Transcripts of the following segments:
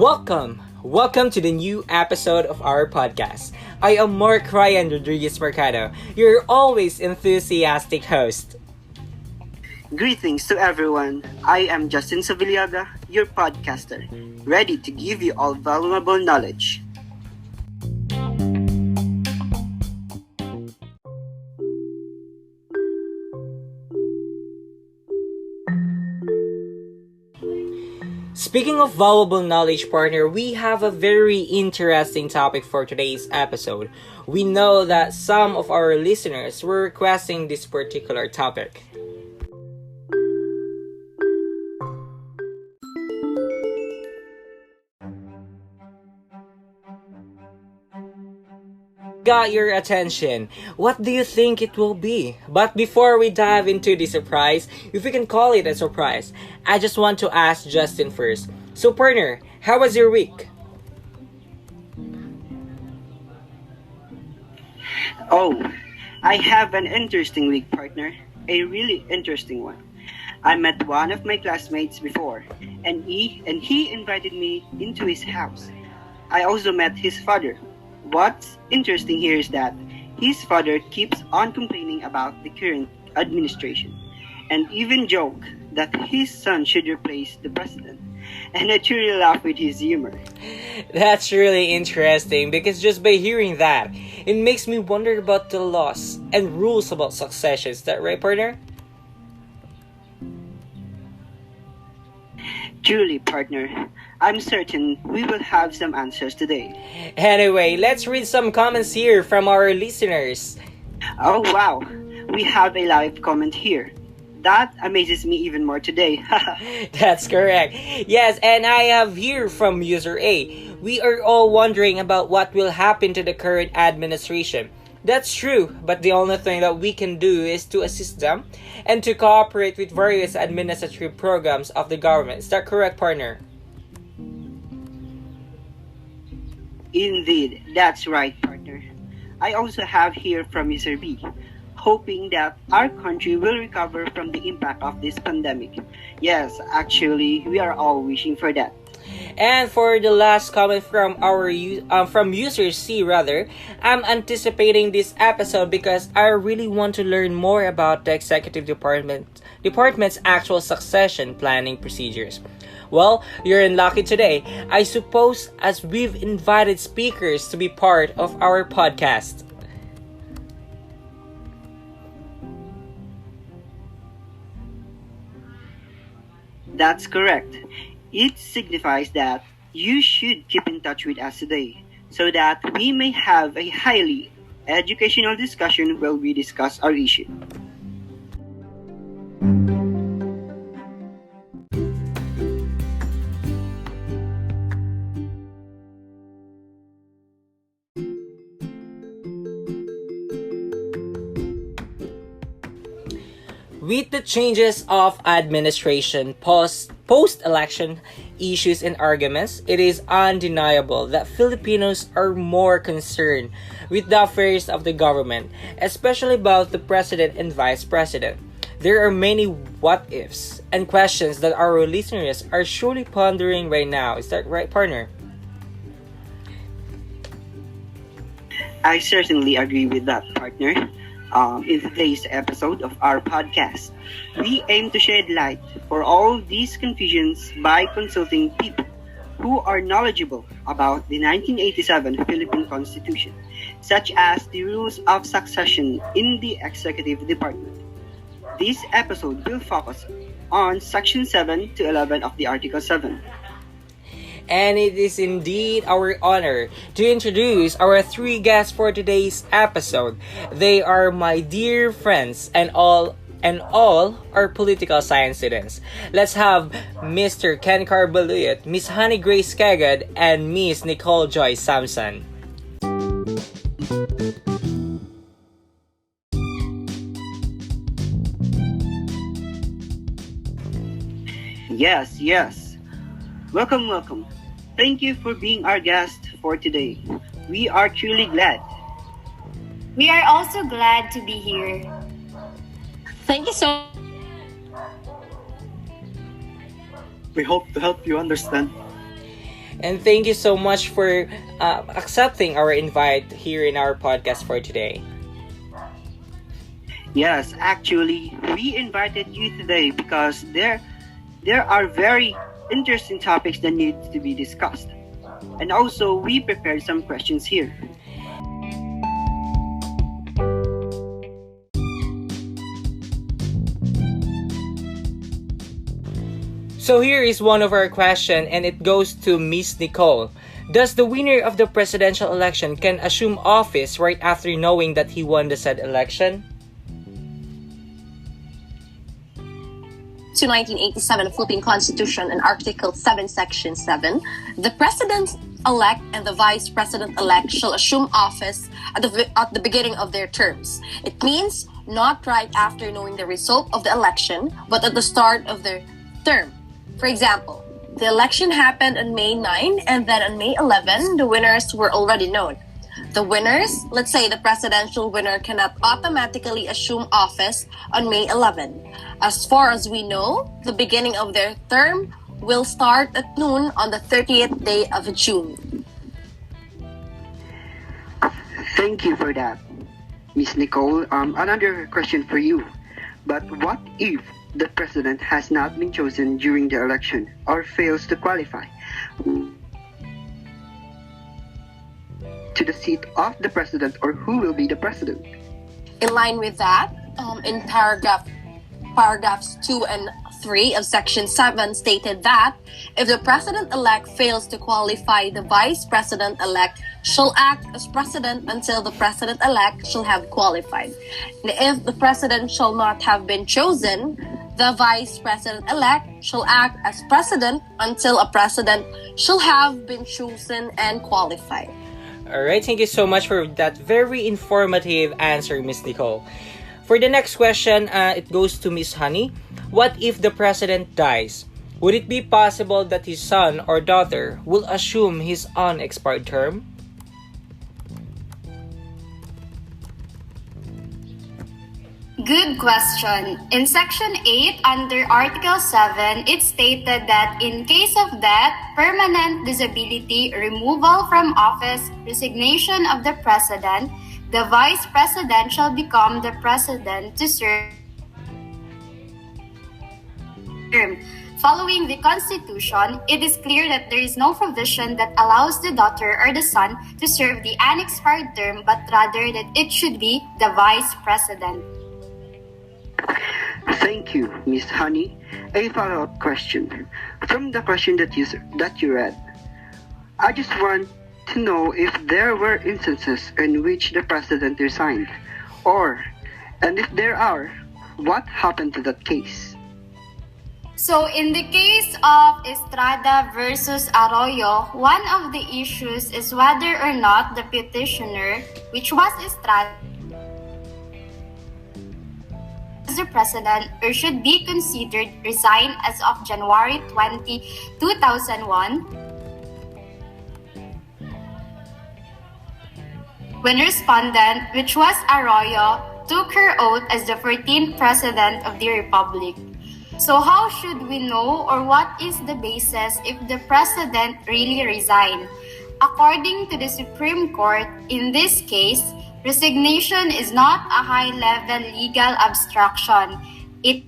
Welcome to the new episode of our podcast. I am Marc Ryan Rodriguez Mercado, your always enthusiastic host. Greetings to everyone. I am Justin Savillaga, your podcaster, ready to give you all valuable knowledge. Speaking of valuable knowledge, partner, we have a very interesting topic for today's episode. We know that some of our listeners were requesting this particular topic. Got your attention. What do you think it will be? But before we dive into the surprise, if we can call it a surprise, I just want to ask Justin first. So partner, how was your week? Oh, I have an interesting week, partner. A really interesting one. I met one of my classmates before, and he invited me into his house. I also met his father. What's interesting here is that his father keeps on complaining about the current administration and even joke that his son should replace the president. And I truly laugh with his humor. That's really interesting because just by hearing that, it makes me wonder about the laws and rules about succession. Is that right, partner? Truly, partner. I'm certain we will have some answers today. Anyway, let's read some comments here from our listeners. Oh wow, we have a live comment here. That amazes me even more today. That's correct. Yes, and I have here from user A. We are all wondering about what will happen to the current administration. That's true, but the only thing that we can do is to assist them and to cooperate with various administrative programs of the government. Is that correct, partner? Indeed, that's right, partner. I also have here from user B, hoping that our country will recover from the impact of this pandemic. Yes, actually, we are all wishing for that. And for the last comment from from user C, I'm anticipating this episode because I really want to learn more about the executive department's actual succession planning procedures. Well, you're in lucky today, I suppose, as we've invited speakers to be part of our podcast. That's correct. It signifies that you should keep in touch with us today so that we may have a highly educational discussion where we discuss our issue. With the changes of administration post-election issues and arguments, it is undeniable that Filipinos are more concerned with the affairs of the government, especially about the president and vice president. There are many what-ifs and questions that our listeners are surely pondering right now. Is that right, partner? I certainly agree with that, partner. In today's episode of our podcast, we aim to shed light for all these confusions by consulting people who are knowledgeable about the 1987 Philippine Constitution, such as the rules of succession in the executive department. This episode will focus on Section 7 to 11 of the Article 7. And it is indeed our honor to introduce our three guests for today's episode. They are my dear friends and all are political science students. Let's have Mr. Ken Baluyot, Miss Honey Grace Kegod, and Miss Nicole Joyce Samson. Yes. Welcome. Thank you for being our guest for today. We are truly glad. We are also glad to be here. Thank you so much. We hope to help you understand. And thank you so much for accepting our invite here in our podcast for today. Yes, actually, we invited you today because there are very interesting topics that need to be discussed. And also, we prepared some questions here. So here is one of our questions, and it goes to Miss Nicole. Does the winner of the presidential election can assume office right after knowing that he won the said election? To 1987 Philippine Constitution and Article 7, Section 7, the President-elect and the Vice President-elect shall assume office at the beginning of their terms. It means not right after knowing the result of the election, but at the start of their term. For example, the election happened on May 9, and then on May 11, the winners were already known. The winners, let's say the presidential winner, cannot automatically assume office on May 11. As far as we know, the beginning of their term will start at noon on the 30th day of June. Thank you for that, Miss Nicole. Another question for you. But what if the president has not been chosen during the election or fails to qualify to the seat of the president, or who will be the president? In line with that, in paragraphs 2 and 3 of Section 7 stated that if the president-elect fails to qualify, the vice president-elect shall act as president until the president-elect shall have qualified. And if the president shall not have been chosen, the vice president-elect shall act as president until a president shall have been chosen and qualified. Alright, thank you so much for that very informative answer, Miss Nicole. For the next question, it goes to Miss Honey. What if the president dies? Would it be possible that his son or daughter will assume his unexpired term? Good question. In Section 8, under Article 7, it stated that in case of death, permanent disability, removal from office, resignation of the president, the vice president shall become the president to serve. Following the Constitution, it is clear that there is no provision that allows the daughter or the son to serve the unexpired term, but rather that it should be the vice president. Thank you, Miss Honey. A follow-up question. From the question that you read, I just want to know if there were instances in which the president resigned, and if there are, what happened to that case? So in the case of Estrada versus Arroyo, one of the issues is whether or not the petitioner, which was Estrada, the president, or should be considered resign as of January 20, 2001, when respondent, which was Arroyo, took her oath as the 14th president of the republic. So how should we know, or what is the basis if the president really resigned? According to the Supreme Court, in this case, resignation is not a high-level legal abstraction. It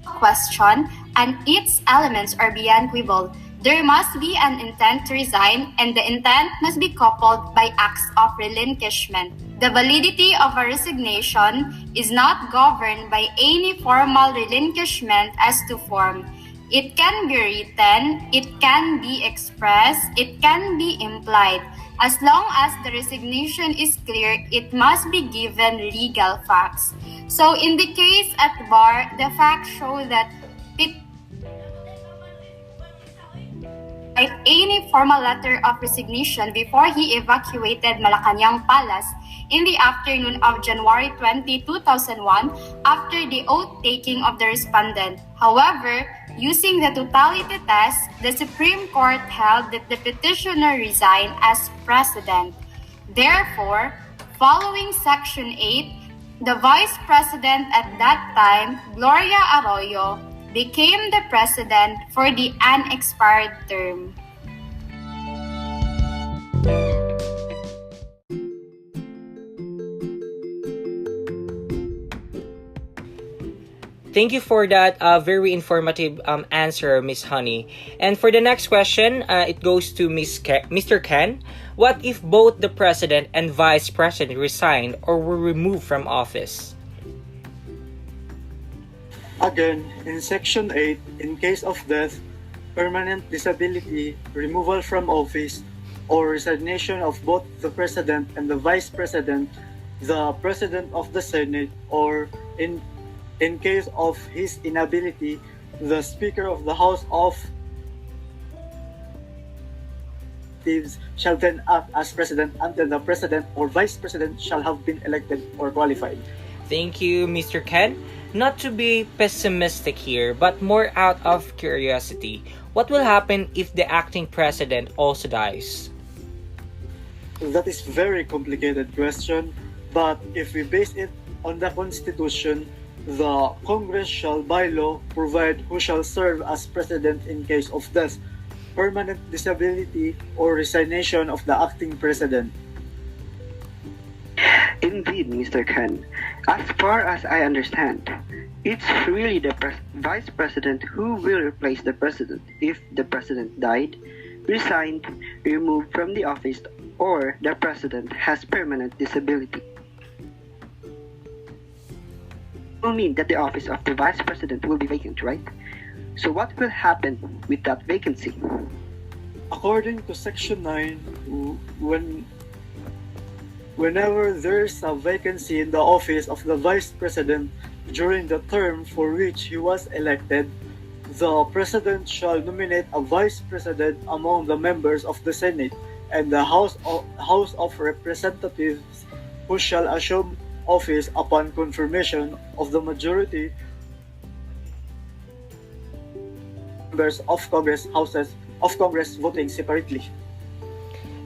question, and its elements are beyond quibble. There must be an intent to resign, and the intent must be coupled by acts of relinquishment. The validity of a resignation is not governed by any formal relinquishment as to form. It can be written, it can be expressed, it can be implied. As long as the resignation is clear, it must be given legal facts. So in the case at bar, the facts show that any formal letter of resignation before he evacuated Malacañang Palace in the afternoon of January 20, 2001 after the oath-taking of the respondent. However, using the totality test, the Supreme Court held that the petitioner resigned as president. Therefore, following Section 8, the vice president at that time, Gloria Arroyo, became the president for the unexpired term. Thank you for that very informative answer, Miss Honey. And for the next question, it goes to Mr. Ken. What if both the president and vice president resigned or were removed from office? Again, in Section 8, in case of death, permanent disability, removal from office, or resignation of both the president and the vice president, the president of the Senate, or in case of his inability, the Speaker of the House of Representatives shall then act as president until the president or vice president shall have been elected or qualified. Thank you, Mr. Ken. Not to be pessimistic here, but more out of curiosity. What will happen if the acting president also dies? That is very complicated question, but if we base it on the Constitution, the Congress shall by law provide who shall serve as president in case of death, permanent disability, or resignation of the acting president. Indeed, Mr. Ken. As far as I understand, it's really the vice president who will replace the president if the president died, resigned, removed from the office, or the president has permanent disability. It will mean that the office of the vice president will be vacant, right? So what will happen with that vacancy? According to Section 9, whenever there is a vacancy in the office of the vice president during the term for which he was elected, the president shall nominate a vice president among the members of the Senate and the House of Representatives, who shall assume office upon confirmation of the majority members of Congress voting separately.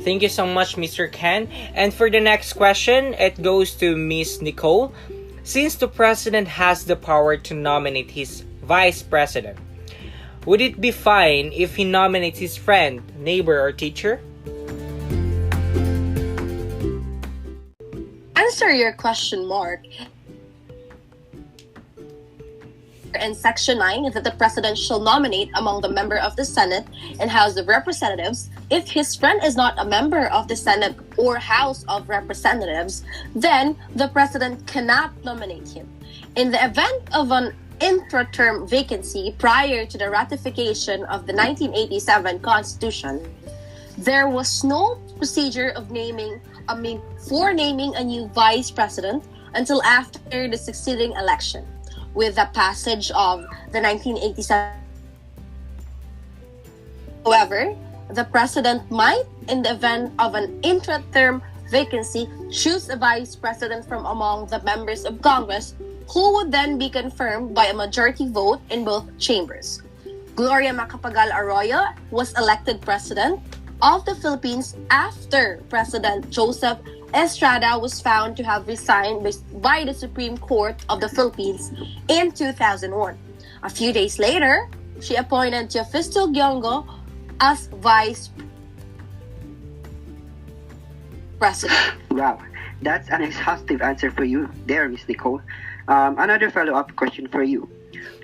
Thank you so much, Mr. Ken. And for the next question, it goes to Miss Nicole. Since the president has the power to nominate his vice president, would it be fine if he nominates his friend, neighbor, or teacher? Answer your question, Mark. In Section 9, that the president shall nominate among the member of the Senate and House of Representatives. If his friend is not a member of the Senate or House of Representatives, then the president cannot nominate him. In the event of an intra-term vacancy prior to the ratification of the 1987 Constitution, there was no procedure of naming a new vice president until after the succeeding election. With the passage of the 1987. However, the president might, in the event of an intra-term vacancy, choose a vice president from among the members of Congress, who would then be confirmed by a majority vote in both chambers. Gloria Macapagal Arroyo was elected president of the Philippines after President Joseph Estrada was found to have resigned by the Supreme Court of the Philippines in 2001. A few days later, she appointed 𝗃𝗓𝗄 as vice president. Wow, that's an exhaustive answer for you there, Miss Nicole. Another follow-up question for you.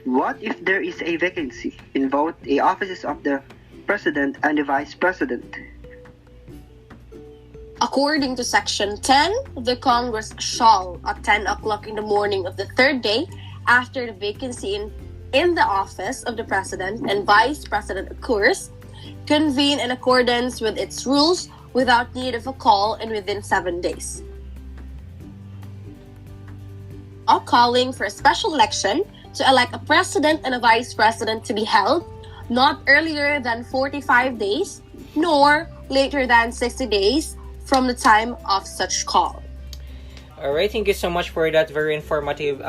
What if there is a vacancy in both the offices of the president and the vice president? According to Section 10, the Congress shall, at 10 o'clock in the morning of the third day after the vacancy in the office of the president and vice president occurs, convene in accordance with its rules without need of a call and within 7 days. Calling for a special election to elect a president and a vice president to be held not earlier than 45 days, nor later than 60 days from the time of such call. Alright, thank you so much for that very informative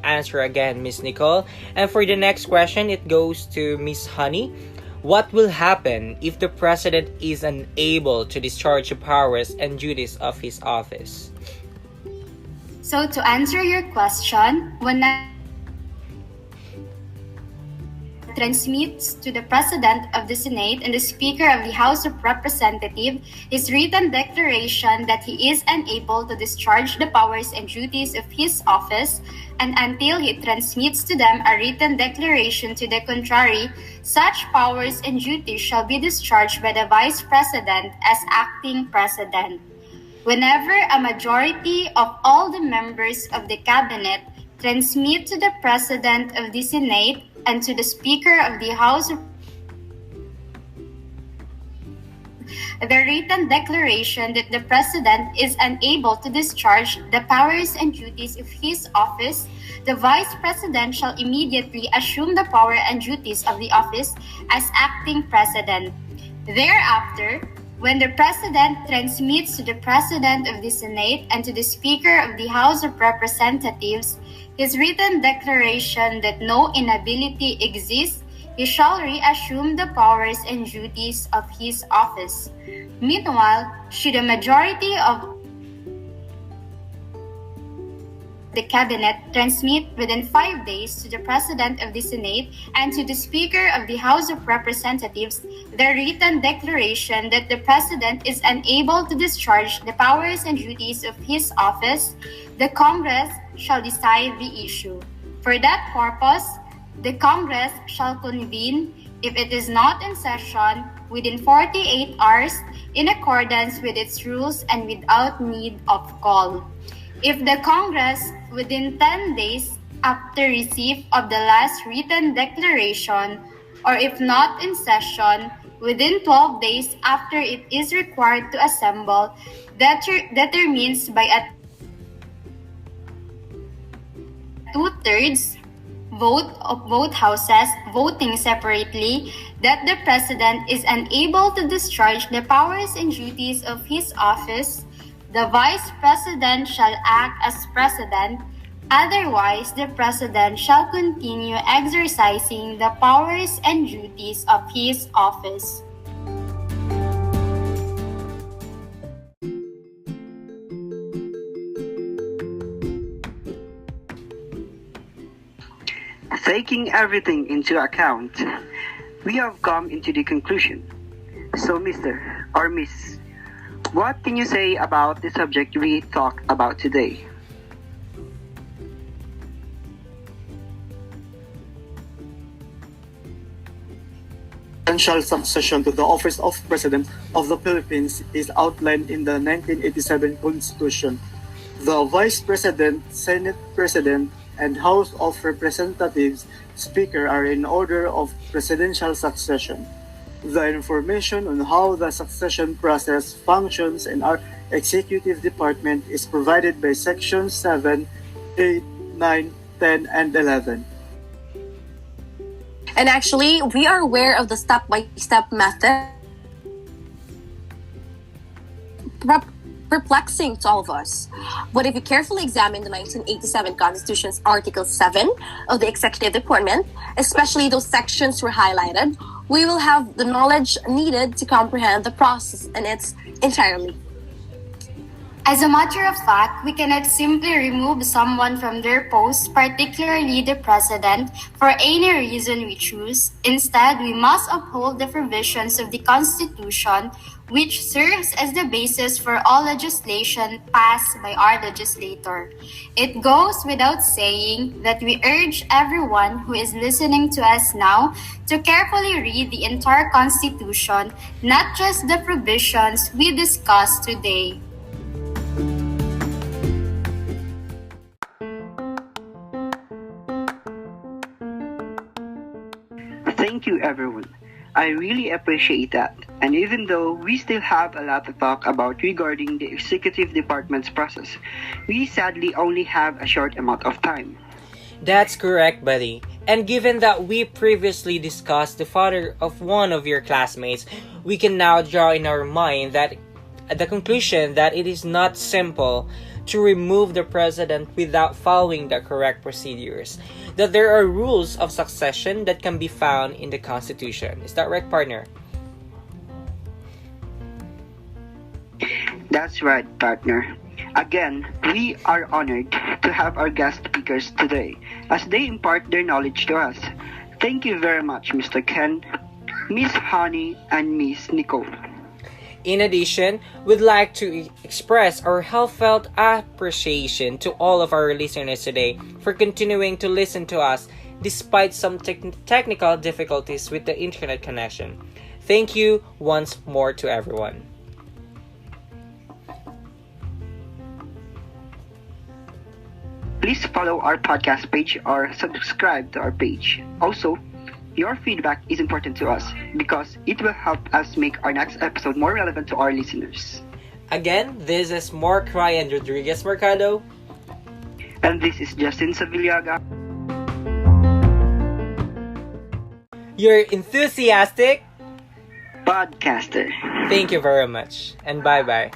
answer again, Miss Nicole. And for the next question, it goes to Miss Honey. What will happen if the president is unable to discharge the powers and duties of his office? So to answer your question, transmits to the President of the Senate and the Speaker of the House of Representatives his written declaration that he is unable to discharge the powers and duties of his office, and until he transmits to them a written declaration to the contrary, such powers and duties shall be discharged by the Vice President as acting President. Whenever a majority of all the members of the Cabinet transmit to the President of the Senate and to the Speaker of the House of the written declaration that the President is unable to discharge the powers and duties of his office, the Vice President shall immediately assume the power and duties of the office as acting President. Thereafter, when the President transmits to the President of the Senate and to the Speaker of the House of Representatives his written declaration that no inability exists, he shall reassume the powers and duties of his office. Meanwhile, should a majority of the Cabinet transmit within 5 days to the President of the Senate and to the Speaker of the House of Representatives the written declaration that the President is unable to discharge the powers and duties of his office, the Congress shall decide the issue. For that purpose, the Congress shall convene, if it is not in session, within 48 hours in accordance with its rules and without need of call. If the Congress, within 10 days after receipt of the last written declaration, or if not in session, within 12 days after it is required to assemble, determines by a two-thirds vote of both houses voting separately that the President is unable to discharge the powers and duties of his office, the Vice President shall act as President. Otherwise, the President shall continue exercising the powers and duties of his office. Taking everything into account, we have come into the conclusion. So, Mr. or Miss, what can you say about the subject we talked about today? Presidential succession to the office of President of the Philippines is outlined in the 1987 Constitution. The Vice President, Senate President, and House of Representatives Speaker are in order of presidential succession. The information on how the succession process functions in our executive department is provided by Sections 7, 8, 9, 10, and 11. And actually, we are aware of the step-by-step method. Perplexing to all of us. But if you carefully examine the 1987 Constitution's Article 7 of the Executive Department, especially those sections were highlighted, we will have the knowledge needed to comprehend the process in its entirety. As a matter of fact, we cannot simply remove someone from their post, particularly the President, for any reason we choose. Instead, we must uphold the provisions of the Constitution, which serves as the basis for all legislation passed by our legislator. It goes without saying that we urge everyone who is listening to us now to carefully read the entire Constitution, not just the provisions we discussed today. Thank you, everyone. I really appreciate that. And even though we still have a lot to talk about regarding the executive department's process, we sadly only have a short amount of time. That's correct, buddy. And given that we previously discussed the father of one of your classmates, we can now draw in our mind that the conclusion that it is not simple to remove the president without following the correct procedures. That there are rules of succession that can be found in the Constitution. Is that right, partner? That's right, partner. Again, we are honored to have our guest speakers today as they impart their knowledge to us. Thank you very much, Mr. Ken, Miss Honey, and Miss Nicole. In addition, we'd like to express our heartfelt appreciation to all of our listeners today for continuing to listen to us despite some technical difficulties with the internet connection. Thank you once more to everyone. Please follow our podcast page or subscribe to our page. Also, your feedback is important to us because it will help us make our next episode more relevant to our listeners. Again, this is Marc Ryan Rodriguez Mercado. And this is Justin Savillaga. Your enthusiastic Podcaster. Thank you very much, and bye-bye.